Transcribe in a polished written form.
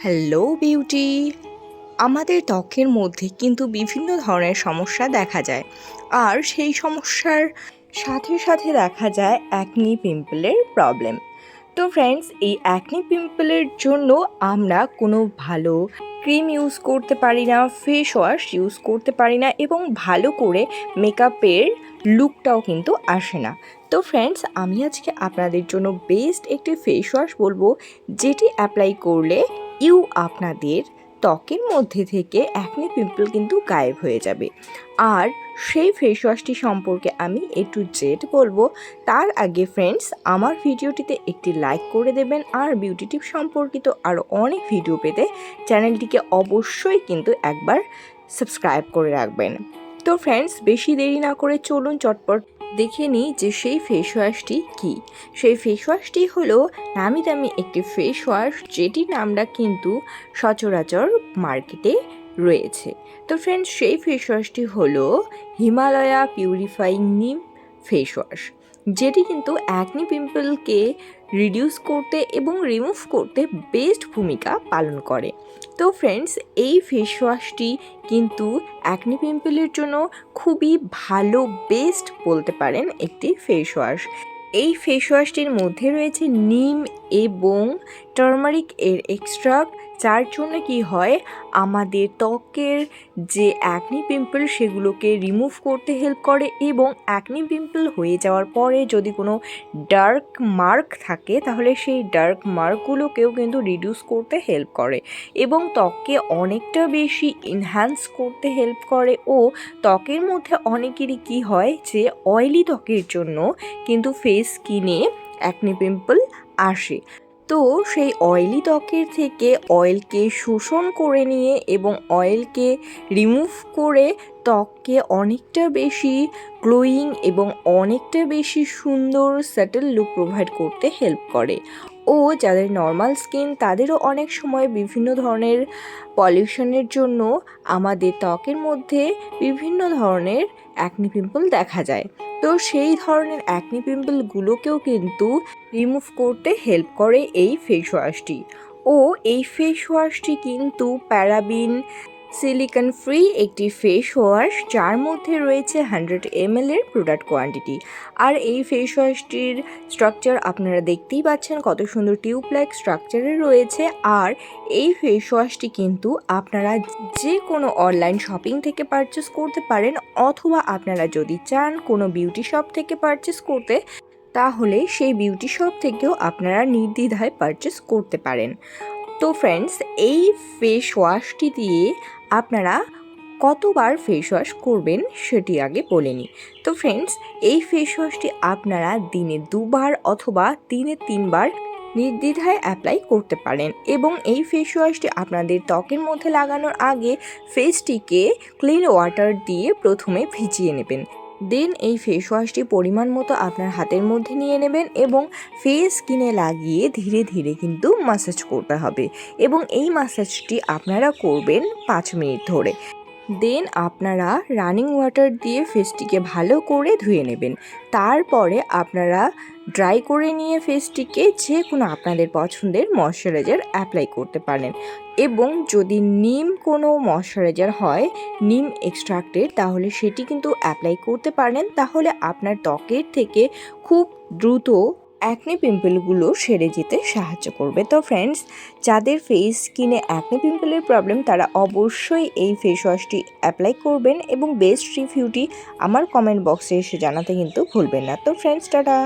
Hello beauty. আমাদের ত্বকের মধ্যে কিন্তু বিভিন্ন ধরনের সমস্যা দেখা যায়, আর সেই সমস্যার সাথে সাথে দেখা যায় অ্যাকনি পিম্পলের প্রবলেম। তো ফ্রেন্ডস, এই অ্যাকনি পিম্পলের জন্য আমরা কোনো ভালো ক্রিম ইউজ করতে পারি না, ফেস ওয়াশ ইউজ করতে পারি না, এবং ভালো করে মেকআপের লুকটাও কিন্তু আসে না। তো ফ্রেন্ডস, আমি আজকে আপনাদের জন্য বেস্ট একটি ফেস ওয়াশ বলবো, যেটি অ্যাপ্লাই করলে আপনাদের ত্বকের মধ্যে থেকে অ্যাকনি পিম্পল কিন্তু গায়েব হয়ে যাবে। আর সেই ফেস ওয়াশটি সম্পর্কে আমি একটু জেড বলবো। তার আগে ফ্রেন্ডস, আমার ভিডিওটিতে একটি লাইক করে দেবেন, আর বিউটি টিপ সম্পর্কিত আরও অনেক ভিডিও পেতে চ্যানেলটিকে অবশ্যই কিন্তু একবার সাবস্ক্রাইব করে রাখবেন। তো ফ্রেন্ডস, বেশি দেরি না করে চলুন চটপট দেখে নিই যে সেই ফেস ওয়াশটি কী। সেই ফেস ওয়াশটি হলো নামি দামি একটি ফেস ওয়াশ, যেটির নামটা কিন্তু সচরাচর মার্কেটে রয়েছে। তো ফ্রেন্ডস, সেই ফেস ওয়াশটি হলো হিমালয়া পিউরিফাইং নিম ফেস ওয়াশ, যেটি কিন্তু অ্যাকনি পিম্পলকে রিডিউস করতে এবং রিমুভ করতে বেস্ট ভূমিকা পালন করে। তো ফ্রেন্ডস, এই ফেস ওয়াশটি কিন্তু অ্যাকনি পিম্পলের জন্য খুবই ভালো, বেস্ট বলতে পারেন একটি ফেস ওয়াশ। এই ফেস ওয়াশটির মধ্যে রয়েছে নিম এবং টারমারিক এর এক্সট্রাক্ট, যার জন্য কি হয়, আমাদের ত্বকের যে অ্যাকনি পিম্পল সেগুলোকে রিমুভ করতে হেল্প করে, এবং অ্যাকনি পিম্পল হয়ে যাওয়ার পরে যদি কোনো ডার্ক মার্ক থাকে তাহলে সেই ডার্ক মার্কগুলোকেও কিন্তু রিডিউস করতে হেল্প করে, এবং ত্বককে অনেকটা বেশি এনহ্যান্স করতে হেল্প করে। ও ত্বকের মধ্যে অনেকেরই কী হয় যে অয়েলি ত্বকের জন্য কিন্তু ফেস স্কিনে অ্যাকনি পিম্পল আসে। তো সেই অয়েলি ত্বকের থেকে অয়েলকে শোষণ করে নিয়ে এবং অয়েলকে রিমুভ করে ত্বককে অনেকটা বেশি গ্লোয়িং এবং অনেকটা বেশি সুন্দর স্যাটেল লুক প্রোভাইড করতে হেল্প করে। ও যাদের নর্মাল স্কিন, তাদেরও অনেক সময় বিভিন্ন ধরনের পলিউশনের জন্য আমাদের ত্বকের মধ্যে বিভিন্ন ধরনের অ্যাকনি পিম্পল দেখা যায়। তো সেই ধরনের অ্যাকনি পিম্পলগুলোকেও কিন্তু রিমুভ করতে হেল্প করে এই ফেস ওয়াশটি। ও এই ফেস ওয়াশটি কিন্তু প্যারাবিন সিলিকন ফ্রি একটি ফেস ওয়াশ, যার মধ্যে রয়েছে 100 ml এর প্রোডাক্ট কোয়ান্টিটি। আর এই ফেস ওয়াশটির স্ট্রাকচার আপনারা দেখতেই পাচ্ছেন কত সুন্দর টিউব লাইক স্ট্রাকচারে রয়েছে। আর এই ফেস ওয়াশটি কিন্তু আপনারা যে কোনো অনলাইন শপিং থেকে পারচেস করতে পারেন, অথবা আপনারা যদি চান কোনো বিউটি শপ থেকে পারচেস করতে, তাহলে সেই বিউটি শপ থেকেও আপনারা নির্দ্বিধায় পারচেস করতে পারেন। তো ফ্রেন্ডস, এই ফেস ওয়াশটি দিয়ে আপনারা কতবার ফেস ওয়াশ করবেন সেটি আগে বলে নিই। তো ফ্রেন্ডস, এই ফেস ওয়াশটি আপনারা দিনে 2বার অথবা দিনে 3বার নির্দ্বিধায় অ্যাপ্লাই করতে পারেন, এবং এই ফেস ওয়াশটি আপনাদের ত্বকের মধ্যে লাগানোর আগে ফেসটিকে ক্লিন ওয়াটার দিয়ে প্রথমে ভিজিয়ে নেবেন। দেন এই ফেস ওয়াশটি পরিমাণ মতো আপনার হাতের মধ্যে নিয়ে নেবেন, এবং ফেস স্কিনে লাগিয়ে ধীরে ধীরে কিন্তু ম্যাসাজ করতে হবে, এবং এই ম্যাসাজটি আপনারা করবেন 5 মিনিট ধরে। দেন আপনারা রানিং ওয়াটার দিয়ে ফেসটিকে ভালো করে ধুয়ে নেবেন। তারপরে আপনারা ড্রাই করে নিয়ে ফেসটিকে যে কোনো আপনাদের পছন্দের ময়শ্চারাইজার অ্যাপ্লাই করতে পারেন, এবং যদি নিম কোনো ময়শ্চারাইজার হয় নিম এক্সট্রাক্টের, তাহলে সেটি কিন্তু অ্যাপ্লাই করতে পারেন। তাহলে আপনার ত্বকের থেকে খুব দ্রুত অ্যাকনি পিম্পলগুলো সেরে যেতে সাহায্য করবে। তো ফ্রেন্ডস, যাদের ফেস স্কিনে অ্যাকনি পিম্পলের প্রবলেম, তারা অবশ্যই এই ফেস ওয়াশটি অ্যাপ্লাই করবেন, এবং বেস্ট রিভিউটি আমার কমেন্ট বক্সে এসে জানাতে কিন্তু ভুলবেন না। তো ফ্রেন্ডস, টাটা।